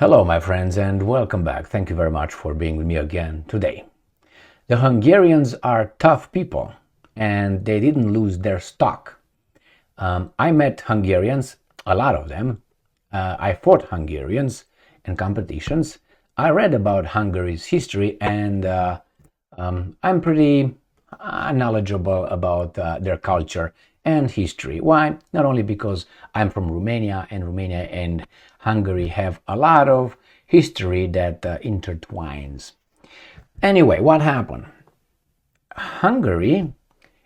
Hello, my friends, and welcome back. Thank you very much for being with me again today. The Hungarians are tough people, and they didn't lose their stock. I met Hungarians, a lot of them. I fought Hungarians in competitions. I read about Hungary's history, and I'm pretty knowledgeable about their culture and history. Why? Not only because I'm from Romania, and Romania and Hungary have a lot of history that intertwines. Anyway, what happened? Hungary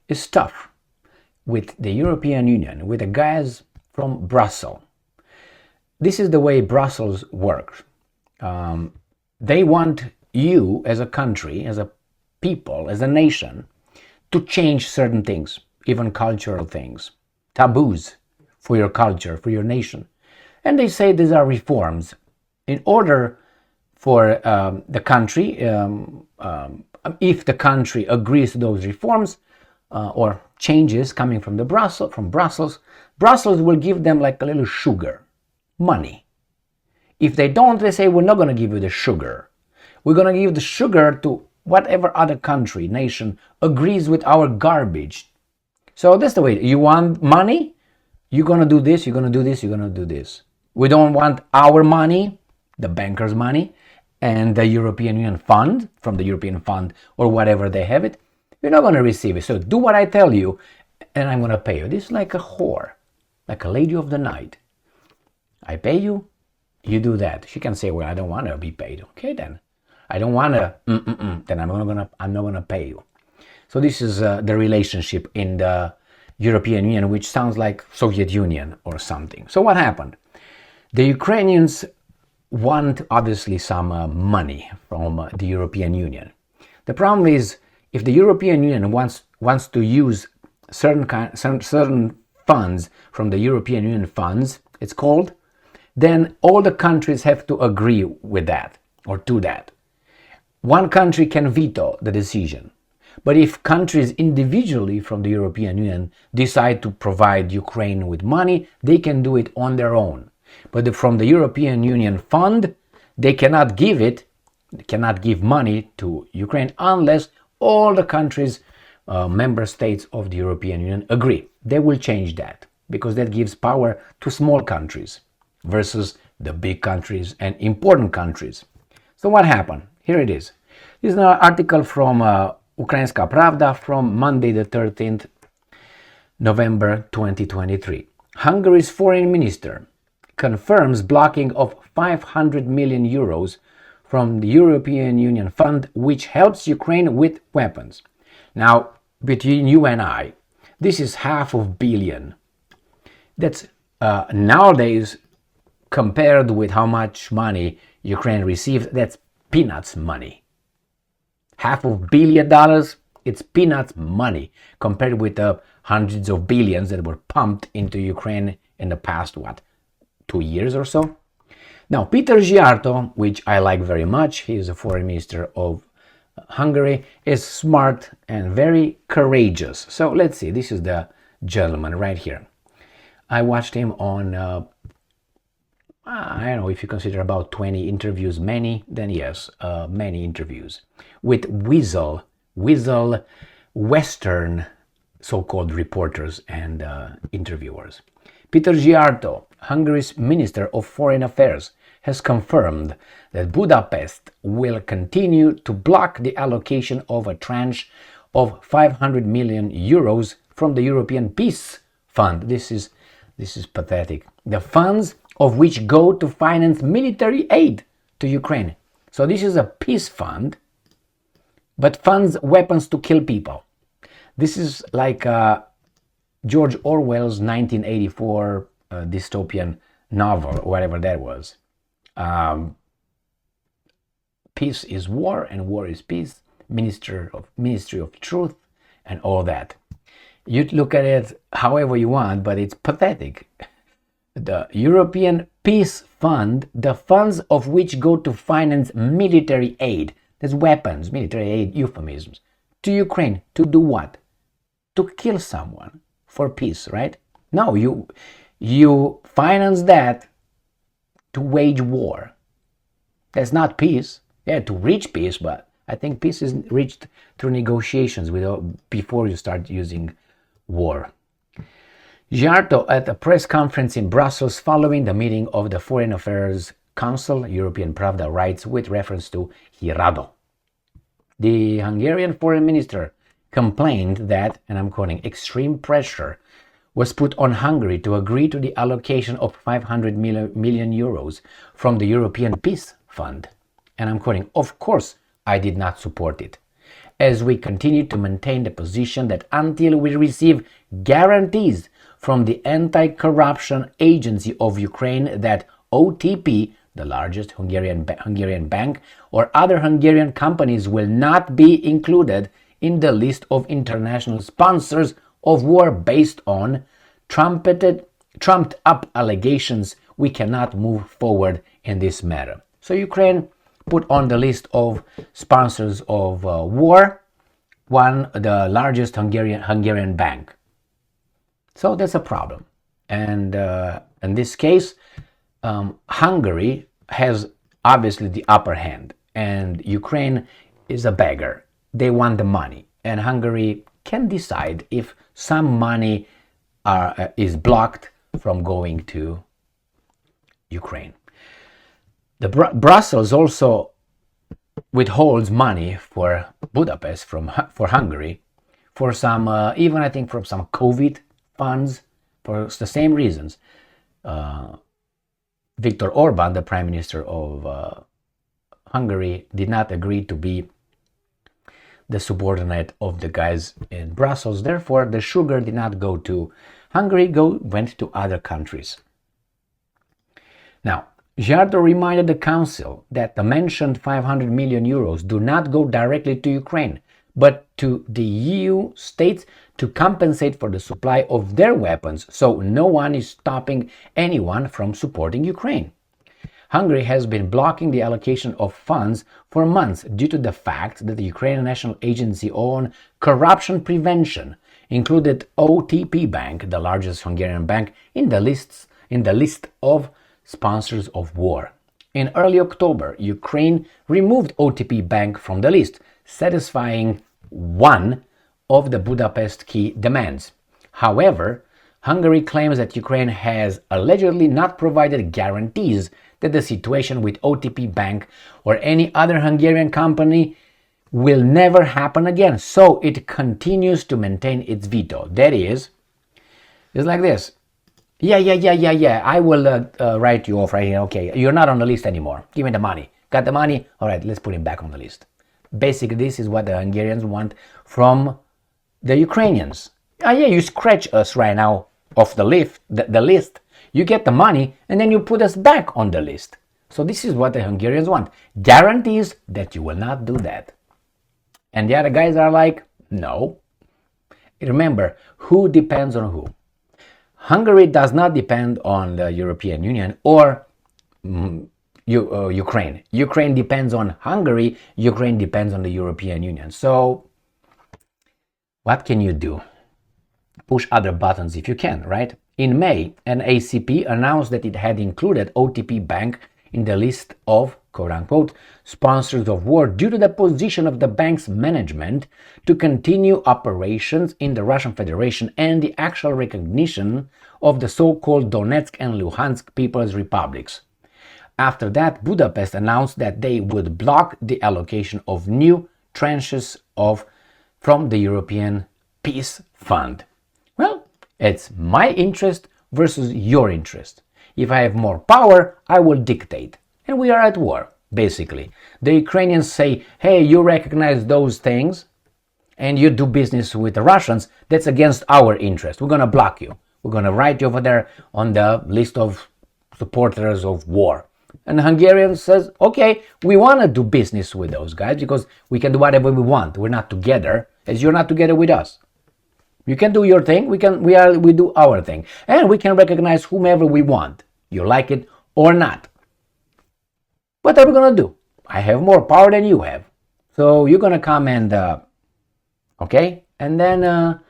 is tough with the European Union, with the guys from Brussels. This is the way Brussels works. They want you as a country, as a people, as a nation, to change certain things, even cultural things, taboos for your culture, for your nation. And they say these are reforms. In order for the country, if the country agrees to those reforms or changes coming from Brussels, Brussels will give them like a little sugar, money. If they don't, they say, we're not going to give you the sugar. We're going to give the sugar to whatever other country, nation agrees with our garbage. So that's the way. You want money? You're going to do this, you're going to do this, you're going to do this. We don't want our money, the bankers' money, and the European Union fund, from the European fund or whatever they have it. You're not going to receive it. So do what I tell you, and I'm going to pay you. This is like a whore, like a lady of the night. I pay you, you do that. She can say, well, I don't want to be paid. Okay, then. I don't want to, then I'm not gonna pay you. So this is the relationship in the European Union, which sounds like Soviet Union or something. So what happened? The Ukrainians want obviously some money from the European Union. The problem is, if the European Union wants to use certain funds from the European Union funds, it's called, then all the countries have to agree with that or to that. One country can veto the decision. But if countries individually from the European Union decide to provide Ukraine with money, they can do it on their own. But from the European Union fund, they cannot give money to Ukraine unless all the countries, member states of the European Union agree. They will change that because that gives power to small countries versus the big countries and important countries. So what happened? Here it is. This is an article from Ukrainska Pravda from Monday the 13th November 2023. Hungary's foreign minister confirms blocking of 500 million euros from the European Union fund which helps Ukraine with weapons. Now, between you and I, this is $500 million. That's nowadays, compared with how much money Ukraine receives, that's peanuts money. $500 million, it's peanuts money compared with the hundreds of billions that were pumped into Ukraine in the past, 2 years or so? Now, Peter Szijjártó, which I like very much, he is a foreign minister of Hungary, is smart and very courageous. So let's see, this is the gentleman right here. I watched him on I don't know if you consider about 20 interviews many, then yes, many interviews with Weasel Western so-called reporters and interviewers. Peter Szijjártó, Hungary's Minister of Foreign Affairs, has confirmed that Budapest will continue to block the allocation of a tranche of 500 million euros from the European Peace Fund. This is pathetic. The funds of which go to finance military aid to Ukraine. So this is a peace fund, but funds weapons to kill people. This is like George Orwell's 1984 dystopian novel, whatever that was. Peace is war and war is peace. Ministry of Truth and all that. You look at it however you want, but it's pathetic. The European Peace Fund, the funds of which go to finance military aid, that's weapons, military aid, euphemisms, to Ukraine. To do what? To kill someone for peace, right? No, you finance that to wage war. That's not peace. Yeah, to reach peace, but I think peace is reached through negotiations before you start using war. Giarto at a press conference in Brussels following the meeting of the Foreign Affairs Council, European Pravda writes with reference to Hirado. The Hungarian foreign minister complained that, and I'm quoting, extreme pressure was put on Hungary to agree to the allocation of 500 million euros from the European Peace Fund. And I'm quoting, of course, I did not support it, as we continue to maintain the position that until we receive guarantees from the anti-corruption agency of Ukraine that OTP, the largest Hungarian bank, or other Hungarian companies will not be included in the list of international sponsors of war based on trumped up allegations, we cannot move forward in this matter. So Ukraine put on the list of sponsors of war the largest Hungarian bank. So that's a problem. And in this case, Hungary has obviously the upper hand, and Ukraine is a beggar. They want the money, and Hungary can decide if some money is blocked from going to Ukraine. Brussels also withholds money for Budapest for Hungary for some, even I think from some COVID funds for the same reasons. Viktor Orban, the Prime Minister of Hungary, did not agree to be the subordinate of the guys in Brussels. Therefore, the sugar did not go to Hungary, went to other countries. Now, Giarto reminded the Council that the mentioned 500 million euros do not go directly to Ukraine, but to the EU states to compensate for the supply of their weapons, so no one is stopping anyone from supporting Ukraine. Hungary has been blocking the allocation of funds for months due to the fact that the Ukrainian National Agency on Corruption Prevention included OTP Bank, the largest Hungarian bank, in the list of sponsors of war. In early October, Ukraine removed OTP Bank from the list, satisfying one of the Budapest key demands. However, Hungary claims that Ukraine has allegedly not provided guarantees that the situation with OTP Bank or any other Hungarian company will never happen again, so it continues to maintain its veto. That is, it's like this. Yeah, I will write you off right here. Okay, you're not on the list anymore. Give me the money. Got the money? All right, let's put him back on the list. Basically, this is what the Hungarians want from the Ukrainians. Yeah, you scratch us right now off the list. You get the money, and then you put us back on the list. So this is what the Hungarians want. Guarantees that you will not do that. And the other guys are like, no. Remember, who depends on who? Hungary does not depend on the European Union or Ukraine. Ukraine depends on Hungary. Ukraine depends on the European Union. So what can you do? Push other buttons if you can, right? In May, an ACP announced that it had included OTP Bank in the list of, quote-unquote, sponsors of war due to the position of the bank's management to continue operations in the Russian Federation and the actual recognition of the so-called Donetsk and Luhansk People's Republics. After that, Budapest announced that they would block the allocation of new tranches from the European Peace Fund. Well, it's my interest versus your interest. If I have more power, I will dictate. And we are at war, basically. The Ukrainians say, hey, you recognize those things and you do business with the Russians, that's against our interest. We're going to block you. We're going to write you over there on the list of supporters of war. And the Hungarian says, okay, we want to do business with those guys because we can do whatever we want. We're not together as you're not together with us. You can do your thing, we do our thing. And we can recognize whomever we want. You like it or not. What are we going to do? I have more power than you have. So you're going to come and, okay? And then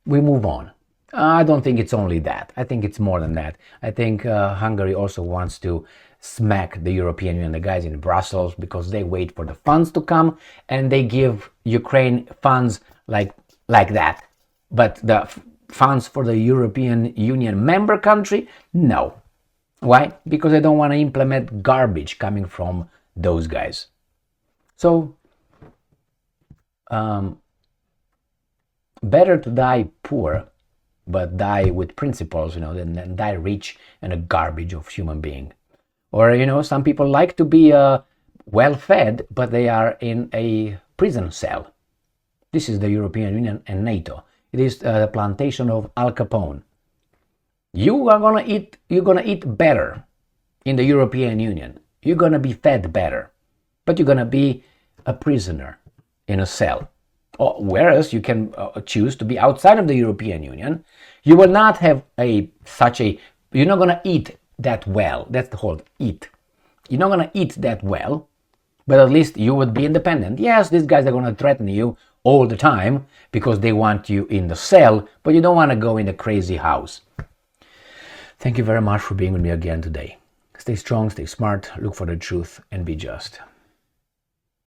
we move on. I don't think it's only that. I think it's more than that. I think Hungary also wants to smack the European Union, the guys in Brussels, because they wait for the funds to come and they give Ukraine funds like that. But the funds for the European Union member country, no. Why? Because they don't want to implement garbage coming from those guys. So, better to die poor, but die with principles, than die rich and a garbage of human being. Or, some people like to be well-fed, but they are in a prison cell. This is the European Union and NATO. It is the plantation of Al Capone. You're gonna eat better in the European Union. You're gonna be fed better, but you're gonna be a prisoner in a cell. Whereas you can choose to be outside of the European Union. You will not have you're not gonna eat that well. That's the whole eat. You're not gonna eat that well, but at least you would be independent. Yes, these guys are gonna threaten you all the time because they want you in the cell, but you don't want to go in the crazy house. Thank you very much for being with me again today. Stay strong, stay smart, look for the truth, and be just.